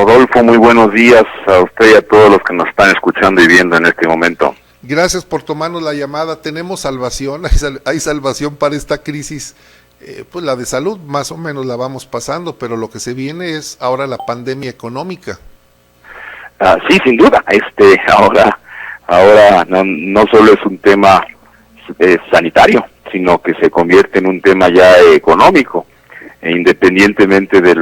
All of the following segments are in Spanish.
Rodolfo, muy buenos días a usted y a todos los que nos están escuchando y viendo en este momento. Gracias por tomarnos la llamada. Tenemos salvación, hay salvación para esta crisis, pues la de salud más o menos la vamos pasando, pero lo que se viene es ahora la pandemia económica. Sí, sin duda. Ahora no solo es un tema sanitario, sino que se convierte en un tema ya económico, independientemente de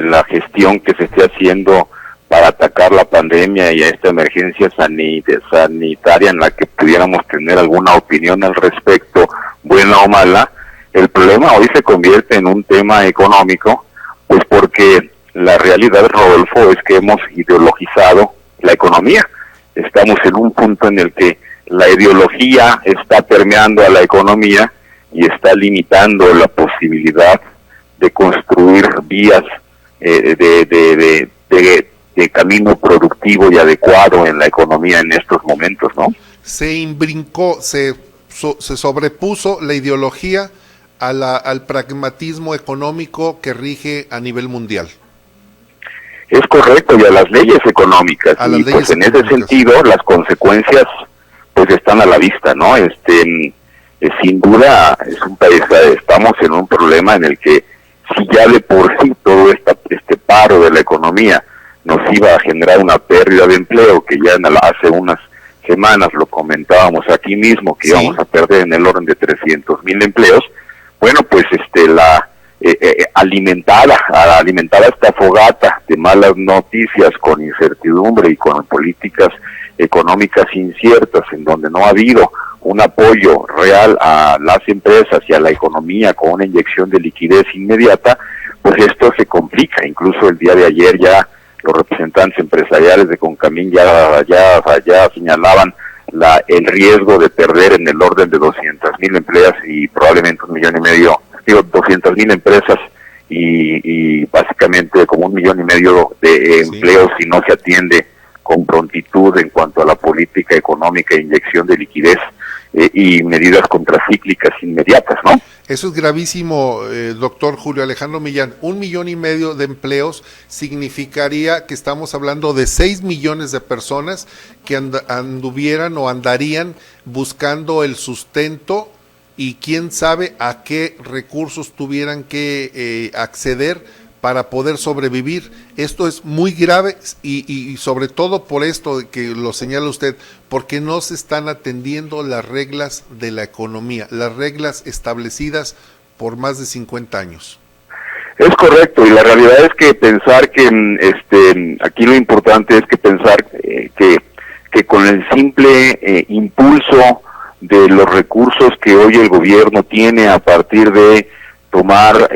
la gestión que se esté haciendo para atacar la pandemia y a esta emergencia sanitaria en la que pudiéramos tener alguna opinión al respecto, buena o mala. El problema hoy se convierte en un tema económico, pues porque la realidad, Rodolfo, es que hemos ideologizado la economía. Estamos en un punto en el que la ideología está permeando a la economía y está limitando la posibilidad de construir vías de camino productivo y adecuado en la economía en estos momentos, ¿no? Se imbrincó, se sobrepuso la ideología al pragmatismo económico que rige a nivel mundial. Es correcto, y a las leyes económicas, y pues en ese sentido las consecuencias pues están a la vista, ¿no? Sin duda es un país, estamos en un problema en el que si ya de por sí todo este paro de la economía nos iba a generar una pérdida de empleo, que ya hace unas semanas lo comentábamos aquí mismo, que íbamos a perder en el orden de 300,000 empleos, bueno, pues alimentada esta fogata de malas noticias con incertidumbre y con políticas económicas inciertas, en donde no ha habido un apoyo real a las empresas y a la economía con una inyección de liquidez inmediata, pues esto se complica. Incluso el día de ayer ya los representantes empresariales de Concamín ya señalaban el riesgo de perder en el orden de 200,000 empleos y probablemente 1,5 millones, 200,000 empresas y básicamente como 1,5 millones de empleos si no se atiende con prontitud en cuanto a la política económica e inyección de liquidez y medidas contracíclicas inmediatas, ¿no? Eso es gravísimo, doctor Julio Alejandro Millán. 1,5 millones de empleos significaría que estamos hablando de 6 millones de personas que anduvieran o andarían buscando el sustento y quién sabe a qué recursos tuvieran que acceder para poder sobrevivir. Esto es muy grave y sobre todo por esto que lo señala usted, porque no se están atendiendo las reglas de la economía, las reglas establecidas por más de 50 años. Es correcto, y la realidad es que pensar que aquí lo importante es que pensar que con el simple impulso de los recursos que hoy el gobierno tiene a partir de tomar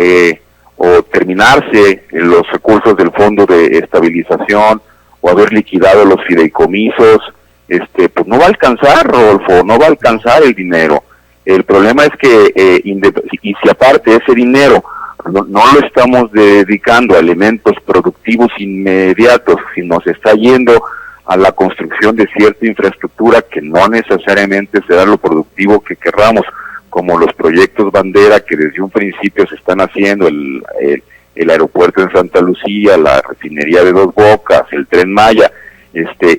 o terminarse los recursos del Fondo de Estabilización o haber liquidado los fideicomisos, pues no va a alcanzar, Rodolfo, no va a alcanzar el dinero. El problema es que, y si aparte ese dinero no lo estamos dedicando a elementos productivos inmediatos, sino se está yendo a la construcción de cierta infraestructura que no necesariamente será lo productivo que querramos, como los proyectos bandera que desde un principio se están haciendo, el aeropuerto en Santa Lucía, la refinería de Dos Bocas, el Tren Maya,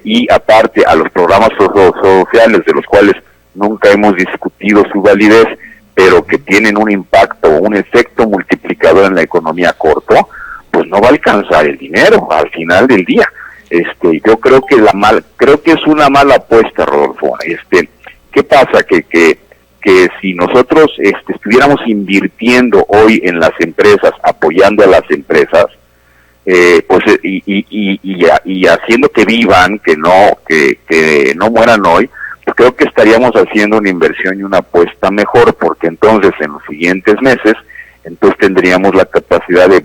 y aparte a los programas sociales de los cuales nunca hemos discutido su validez, pero que tienen un impacto, un efecto multiplicador en la economía corto, pues no va a alcanzar el dinero al final del día. Yo creo que es una mala apuesta, Rodolfo. ¿Qué pasa? Que si nosotros estuviéramos invirtiendo hoy en las empresas, apoyando a las empresas, pues y haciendo que vivan, que no mueran hoy, pues creo que estaríamos haciendo una inversión y una apuesta mejor, porque entonces en los siguientes meses entonces tendríamos la capacidad de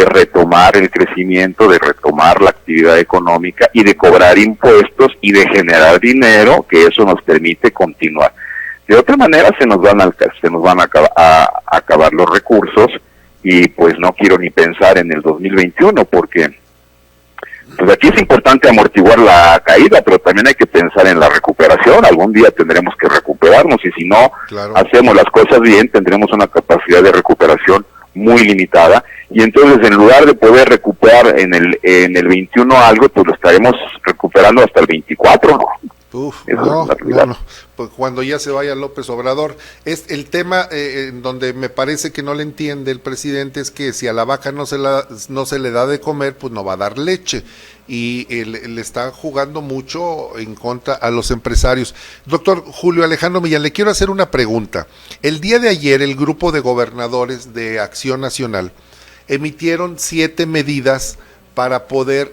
retomar el crecimiento, de retomar la actividad económica y de cobrar impuestos y de generar dinero, que eso nos permite continuar. De otra manera se nos van a acabar los recursos y pues no quiero ni pensar en el 2021 porque pues aquí es importante amortiguar la caída, pero también hay que pensar en la recuperación. Algún día tendremos que recuperarnos y si no hacemos las cosas bien, tendremos una capacidad de recuperación muy limitada, y entonces en lugar de poder recuperar en el 21 algo, pues lo estaremos recuperando hasta el 24, ¿no? No, pues cuando ya se vaya López Obrador. Es el tema en donde me parece que no le entiende el presidente, es que si a la vaca no se le da de comer, pues no va a dar leche, y le está jugando mucho en contra a los empresarios. Doctor Julio Alejandro Millán, le quiero hacer una pregunta. El día de ayer el grupo de gobernadores de Acción Nacional emitieron 7 medidas para poder,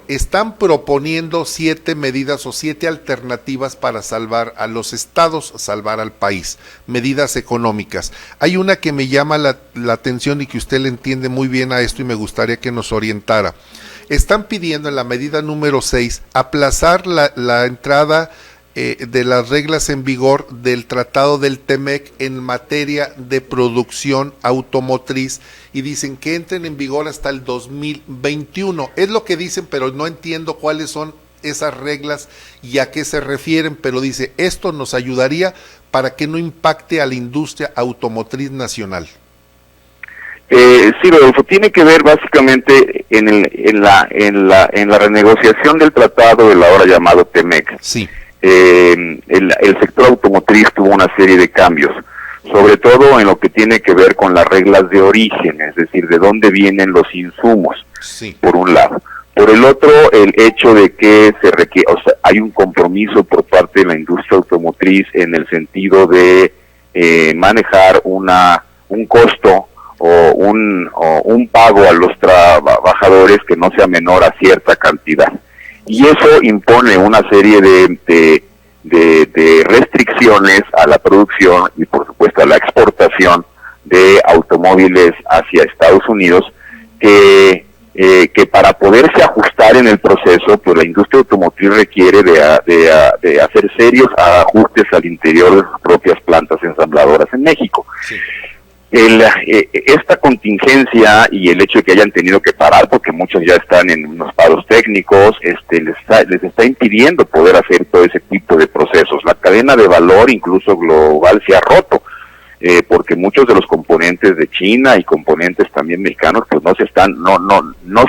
están proponiendo 7 medidas o 7 alternativas para salvar a los estados, salvar al país, medidas económicas. Hay una que me llama la atención y que usted le entiende muy bien a esto y me gustaría que nos orientara. Están pidiendo en la medida número 6 aplazar la entrada de las reglas en vigor del Tratado del TEMEC en materia de producción automotriz, y dicen que entren en vigor hasta el 2021. Es lo que dicen, pero no entiendo cuáles son esas reglas y a qué se refieren, pero dice, esto nos ayudaría para que no impacte a la industria automotriz nacional. Sí, Rodolfo, tiene que ver básicamente en la renegociación del tratado del ahora llamado TEMEC. Sí. El sector automotriz tuvo una serie de cambios, sobre todo en lo que tiene que ver con las reglas de origen, es decir, de dónde vienen los insumos, sí, por un lado. Por el otro, el hecho de que hay un compromiso por parte de la industria automotriz en el sentido de manejar un costo o un pago a los trabajadores que no sea menor a cierta cantidad. Y eso impone una serie de restricciones a la producción y por supuesto a la exportación de automóviles hacia Estados Unidos, que para poderse ajustar en el proceso, pues la industria automotriz requiere de hacer serios ajustes al interior de sus propias plantas ensambladoras en México. Sí. Esta contingencia y el hecho de que hayan tenido que parar, porque muchos ya están en unos paros técnicos, les está impidiendo poder hacer todo ese tipo de procesos. La cadena de valor, incluso global, se ha roto, porque muchos de los componentes de China y componentes también mexicanos, pues no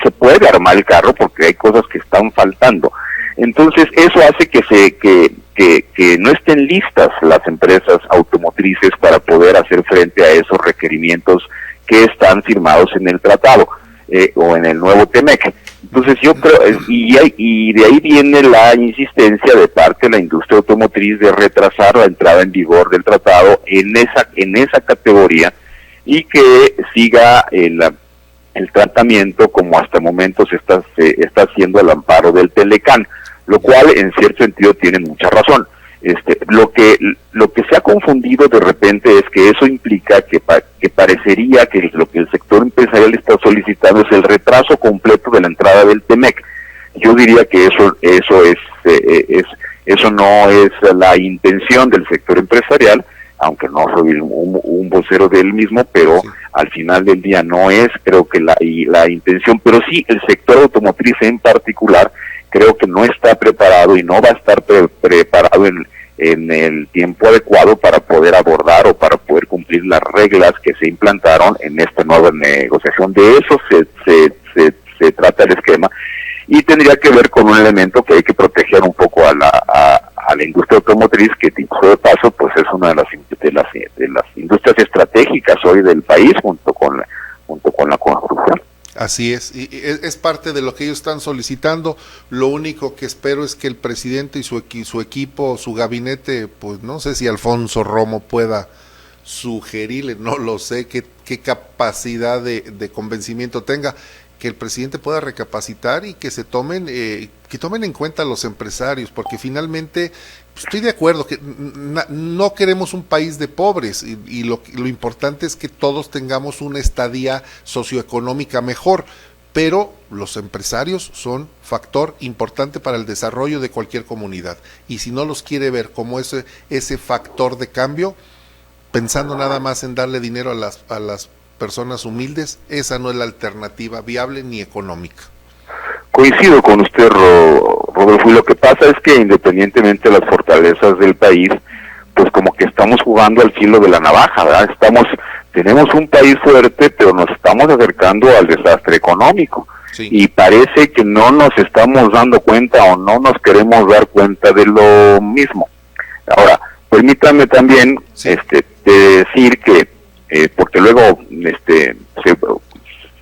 se puede armar el carro porque hay cosas que están faltando. Entonces eso hace que no estén listas las empresas automotrices para poder hacer frente a esos requerimientos que están firmados en el tratado o en el nuevo TEMEC. Entonces yo creo, y de ahí viene la insistencia de parte de la industria automotriz de retrasar la entrada en vigor del tratado en esa categoría, y que siga el tratamiento como hasta el momento se está haciendo al amparo del Telecán, lo cual en cierto sentido tiene mucha razón. Lo que se ha confundido de repente es que eso implica que parecería que lo que el sector empresarial está solicitando es el retraso completo de la entrada del TEMEC. Yo diría que eso no es la intención del sector empresarial, aunque no soy un vocero de él mismo, pero sí, al final del día no es, creo que la intención, pero sí el sector automotriz en particular creo que no está preparado y no va a estar preparado en el tiempo adecuado para poder abordar o para poder cumplir las reglas que se implantaron en esta nueva negociación. De eso se trata el esquema, y tendría que ver con un elemento que hay que proteger un poco a la industria automotriz, que dicho de paso, pues es una de las industrias estratégicas hoy del país, junto con la construcción. Así es, y es parte de lo que ellos están solicitando. Lo único que espero es que el presidente y su equipo, su gabinete, pues no sé si Alfonso Romo pueda sugerirle, no lo sé, qué capacidad de convencimiento tenga, que el presidente pueda recapacitar y que tomen en cuenta a los empresarios, porque finalmente estoy de acuerdo que no queremos un país de pobres, y lo importante es que todos tengamos una estadía socioeconómica mejor, pero los empresarios son factor importante para el desarrollo de cualquier comunidad, y si no los quiere ver como ese factor de cambio, pensando nada más en darle dinero a las personas humildes, esa no es la alternativa viable ni económica. Coincido con usted, Rodolfo, y lo que pasa es que independientemente de las fortalezas del país, pues como que estamos jugando al filo de la navaja, ¿verdad? tenemos un país fuerte, pero nos estamos acercando al desastre económico. Sí. Y parece que no nos estamos dando cuenta o no nos queremos dar cuenta de lo mismo. Ahora, permítame también Sí. decir que, porque luego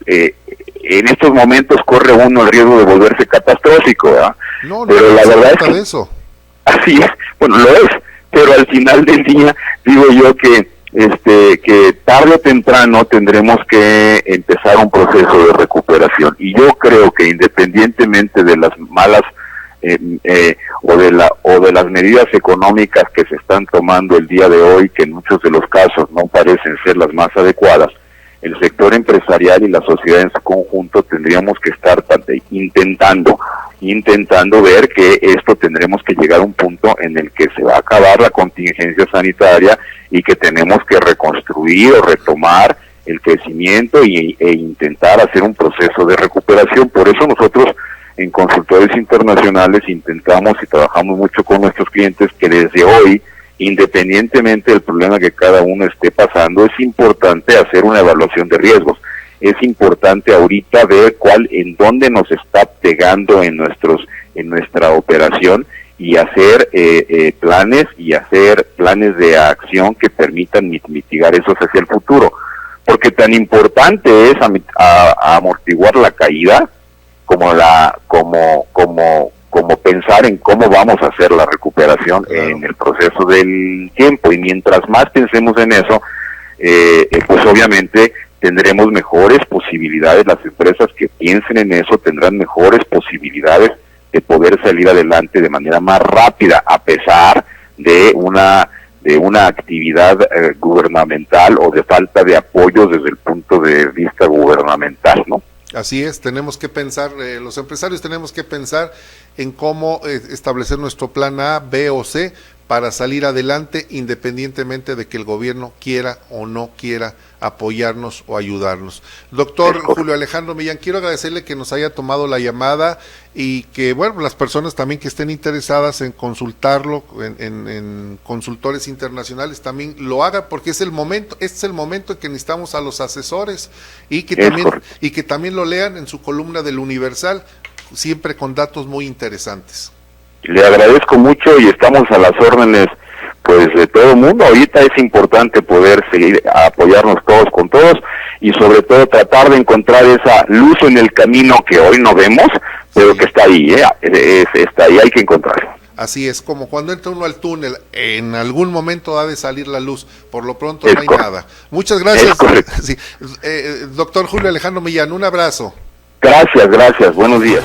en estos momentos corre uno el riesgo de volverse catastrófico, ¿verdad? No, Pero la se verdad es trata que de eso. así es, bueno, lo es, pero al final del día digo yo que tarde o temprano tendremos que empezar un proceso de recuperación, y yo creo que independientemente de las malas o de las medidas económicas que se están tomando el día de hoy, que en muchos de los casos no parecen ser las más adecuadas, el sector empresarial y la sociedad en su conjunto tendríamos que estar intentando ver que esto tendremos que llegar a un punto en el que se va a acabar la contingencia sanitaria y que tenemos que reconstruir o retomar el crecimiento e intentar hacer un proceso de recuperación. Por eso nosotros en Consultores Internacionales intentamos y trabajamos mucho con nuestros clientes que desde hoy, independientemente del problema que cada uno esté pasando, es importante hacer una evaluación de riesgos. Es importante ahorita ver en dónde nos está pegando en nuestra operación, y hacer planes de acción que permitan mitigar eso hacia el futuro. Porque tan importante es amortiguar la caída como pensar en cómo vamos a hacer la recuperación. Claro. En el proceso del tiempo, y mientras más pensemos en eso, pues obviamente tendremos mejores posibilidades. Las empresas que piensen en eso tendrán mejores posibilidades de poder salir adelante de manera más rápida, a pesar de una actividad gubernamental o de falta de apoyo desde el punto de vista gubernamental, ¿no? Así es, tenemos que pensar, los empresarios tenemos que pensar en cómo establecer nuestro plan A, B o C para salir adelante, independientemente de que el gobierno quiera o no quiera apoyarnos o ayudarnos. Doctor Julio Alejandro Millán, quiero agradecerle que nos haya tomado la llamada, y que, bueno, las personas también que estén interesadas en consultarlo en Consultores Internacionales también lo hagan, porque este es el momento en que necesitamos a los asesores, y que también lo lean en su columna del Universal, siempre con datos muy interesantes. Le agradezco mucho y estamos a las órdenes, pues, de todo el mundo. Ahorita es importante poder seguir apoyarnos todos con todos, y sobre todo tratar de encontrar esa luz en el camino que hoy no vemos, pero que está ahí, está ahí, hay que encontrarla. Así es, como cuando entra uno al túnel, en algún momento ha de salir la luz, por lo pronto no hay nada. Muchas gracias, sí. Doctor Julio Alejandro Millán, un abrazo. Gracias, buenos días.